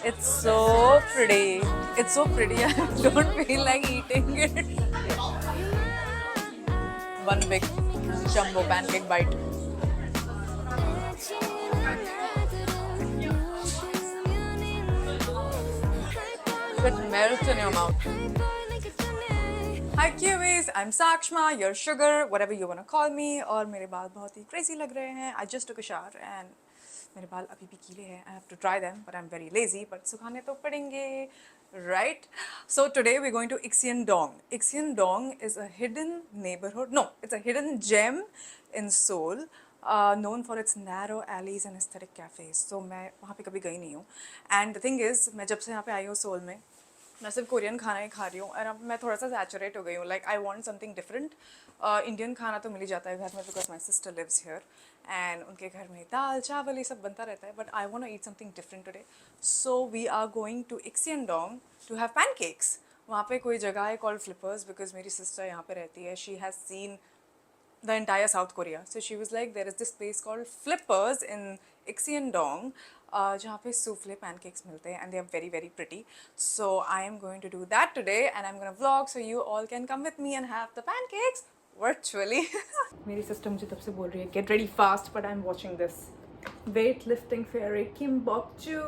It's so pretty. It's so pretty. I don't feel like eating it. One big jumbo pancake bite. It melts in your mouth. Hi Cubies, I'm Sakshma, your sugar, whatever you want to call me. और मेरे बाल बहुत ही crazy लग रहे हैं. I just took a shower and मेरे बाल अभी भी गीले हैं. I have to dry them, but I'm very lazy. But सुखाने तो पड़ेंगे, right? So today we're going to Ixian Dong. Ixian Dong is a hidden neighborhood. No, it's a hidden gem in Seoul. Known for its narrow alleys and aesthetic cafes. So मैं वहाँ पे कभी गई नहीं हूँ. And the thing is, मैं जब से यहाँ पे आई हूँ सोल में, मैं सिर्फ कोरियन खाना ही खा रही हूँ और अब मैं थोड़ा सा सैचुरेट हो गई हूँ. Like I want something different. Indian खाना तो मिल ही जाता है घर में because my sister lives here and उनके घर में दाल चावल ये सब बनता रहता है. But I want to eat something different today. So we are going to Ikseondong to have pancakes. वहाँ पे कोई जगह है कॉल्ड फ्लिपर्स बिकॉज मेरी सिस्टर यहाँ पे रहती है. She has seen the entire South Korea. So she was like, there is this place called Flippers in Ixiandong, जहाँ पे souffle pancakes मिलते हैं and they are very very pretty. So I am going to do that today and I'm gonna vlog so you all can come with me and have the pancakes virtually. मेरी sister मुझे तब से बोल रही है get ready fast but I'm watching this weightlifting fairy Kimbokju.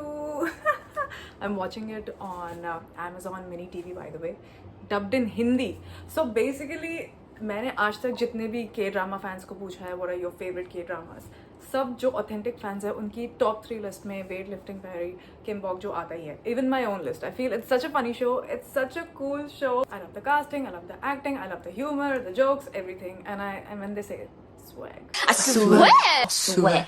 I'm watching it on Amazon Mini TV by the way, dubbed in Hindi. So basically मैंने आज तक जितने भी के ड्रामा फैंस को पूछा है what are your favorite के ड्रामास, सब जो ऑथेंटिक फैंस है उनकी टॉप 3 लिस्ट में वेट लिफ्टिंग फेरी किम्बॉक जो आता ही है. Even my own list. I feel it's such a funny show, it's such a cool show. I love the casting, I love the acting, I love the humour, the jokes, everything. And I when they से swag. I swear.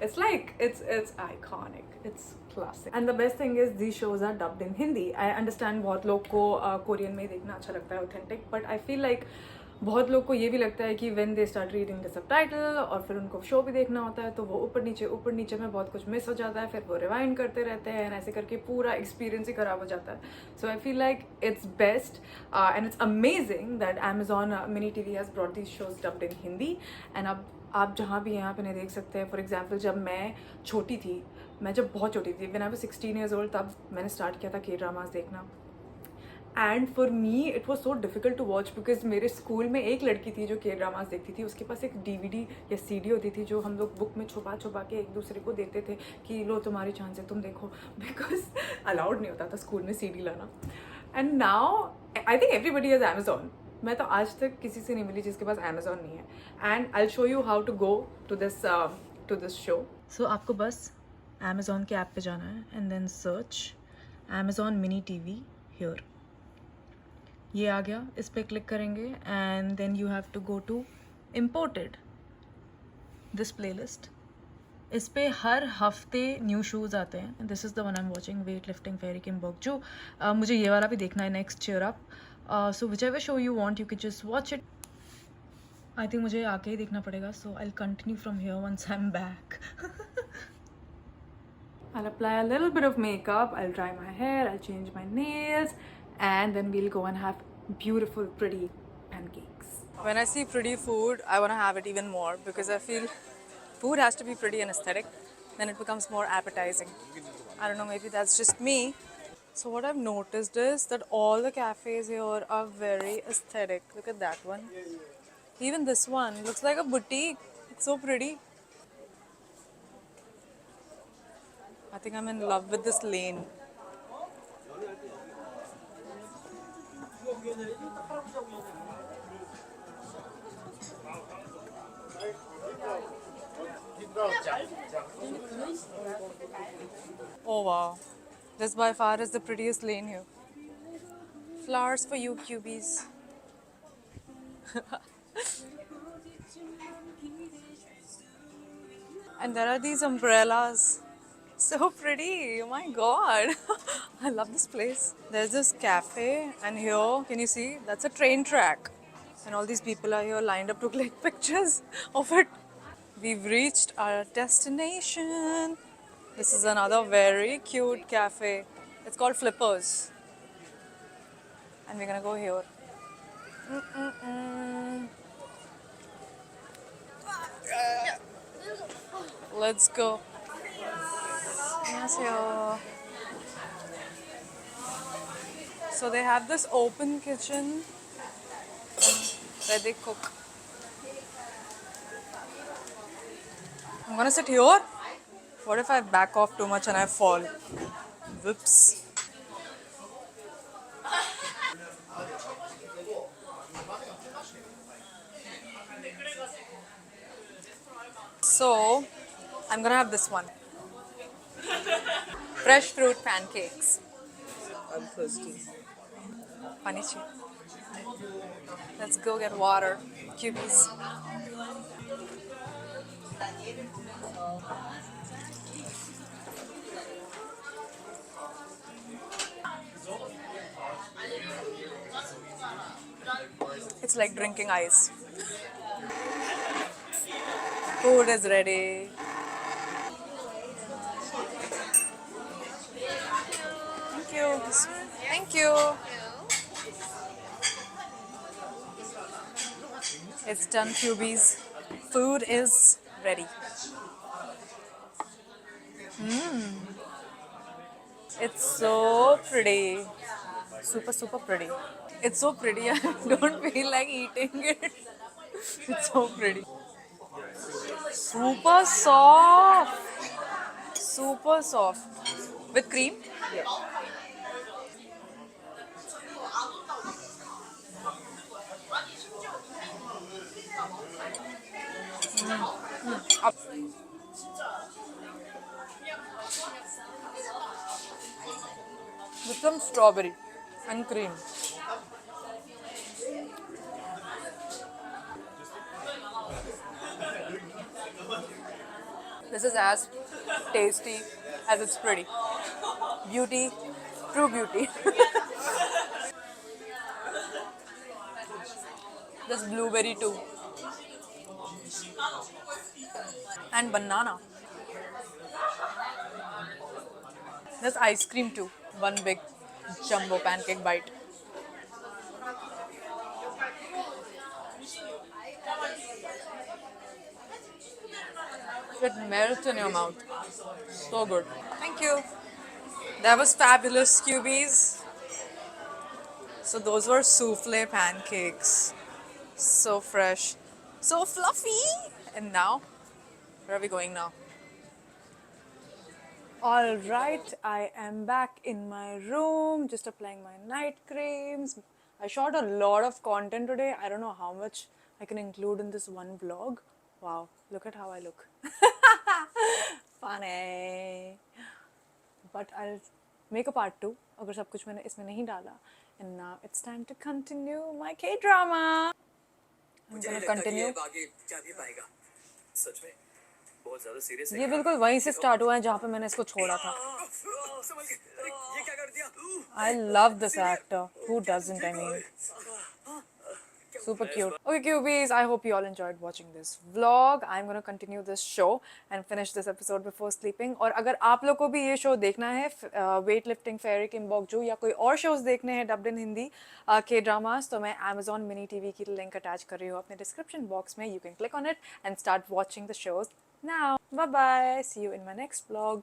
It's like it's iconic. It's classic. And the best thing is these shows are dubbed in Hindi. I understand बहुत लोग को Korean में देखना अच्छा लगता है authentic, but I feel like बहुत लोग को ये भी लगता है कि when they start reading the subtitle और फिर उनको शो भी देखना होता है तो वो ऊपर नीचे में बहुत कुछ मिस हो जाता है. फिर वो रिवाइंड करते रहते हैं ऐसे करके पूरा एक्सपीरियंस ही खराब हो जाता है. So I feel like it's best and it's amazing that Amazon Mini TV has brought these shows dubbed in Hindi. And अब आप जहाँ भी यहाँ पे नहीं देख सकते हैं. फॉर एग्जाम्पल जब मैं छोटी थी, मैं जब बहुत छोटी थी, when I was 16 years old, तब मैंने स्टार्ट किया था के ड्रामास देखना. And for me it was so difficult to watch because मेरे स्कूल में एक लड़की थी जो के ड्रामास देखती थी. उसके पास एक DVD या CD होती थी जो हम लोग बुक में छुपा के एक दूसरे को देते थे कि लो तुम्हारी चांस है तुम देखो, बिकॉज अलाउड नहीं होता था स्कूल में CD लाना. And now I think everybody has Amazon. मैं तो आज तक किसी से नहीं मिली जिसके पास Amazon नहीं है. And I will show you how to go to this show. So आपको बस Amazon के ऐप पे जाना है and then search Amazon Mini TV here. ये आ गया, इस पर क्लिक करेंगे and then you have to go to imported this playlist. इस पे हर हफ्ते न्यू शोज़ आते हैं. This is the one I am watching, weight lifting fairy Kim Bok. जो मुझे ये वाला भी देखना है, next cheer up. So whichever show you want you can just watch it. I think मुझे आके ही देखना पड़ेगा. So I will continue from here once I am back. I'll apply a little bit of makeup, I'll dry my hair, I'll change my nails, and then we'll go and have beautiful, pretty pancakes. When I see pretty food, I want to have it even more because I feel food has to be pretty and aesthetic. Then it becomes more appetizing. I don't know, maybe that's just me. So what I've noticed is that all the cafes here are very aesthetic. Look at that one. Even this one looks like a boutique. It's so pretty. I think I'm in love with this lane. Oh wow, this by far is the prettiest lane here. Flowers for you, Cubies. And there are these umbrellas. So pretty, oh my god. I love this place. There's this cafe and here, can you see? That's a train track. And all these people are here lined up to click pictures of it. We've reached our destination. This is another very cute cafe. It's called Flippers. And we're gonna go here. Let's go. 안녕하세요. So they have this open kitchen where they cook. I'm gonna sit here. What if I back off too much and I fall? Whoops. So I'm gonna have this one. Fresh fruit pancakes. I'm thirsty. Panichi. Let's go get water. Cubies. It's like drinking ice. Food is ready. Thank you. Thank you. It's done, Cubies. Food is ready. It's so pretty. Super, super pretty. It's so pretty. I don't feel like eating it. It's so pretty. Super soft. Super soft. With cream? Yeah. With some strawberry and cream. This is as tasty as it's pretty. Beauty, true beauty. There's blueberry too. And banana. There's ice cream too. One big jumbo pancake bite. It melts in your mouth. So good. Thank you. That was fabulous, Cubies. So those were souffle pancakes. So fresh. So fluffy. And now, where are we going now? All right, I am back in my room, just applying my night creams. I shot a lot of content today. I don't know how much I can include in this one vlog. Wow, look at how I look. Funny. But I'll make a part 2 अगर सब कुछ मैंने इसमें नहीं डाला. And now it's time to continue my K-drama. I'm gonna continue. ये बिल्कुल वहीं से स्टार्ट हुआ है जहाँ पे मैंने इसको छोड़ा था. I love this actor. Who doesn't, I mean? Super cute. Okay, Cubies, I hope you all enjoyed watching this vlog. I'm gonna continue this show and finish this episode before sleeping. और अगर आप लोग को भी ये show देखना है, wait lifting फेरी किम्बोकजू या कोई और शोज देखने हैं डब्ड इन हिंदी के ड्रामास, तो मैं Amazon Mini TV की लिंक अटैच कर रही हूँ अपने डिस्क्रिप्शन बॉक्स में. You can click on it and start watching the shows now. Bye bye. See you in my next vlog.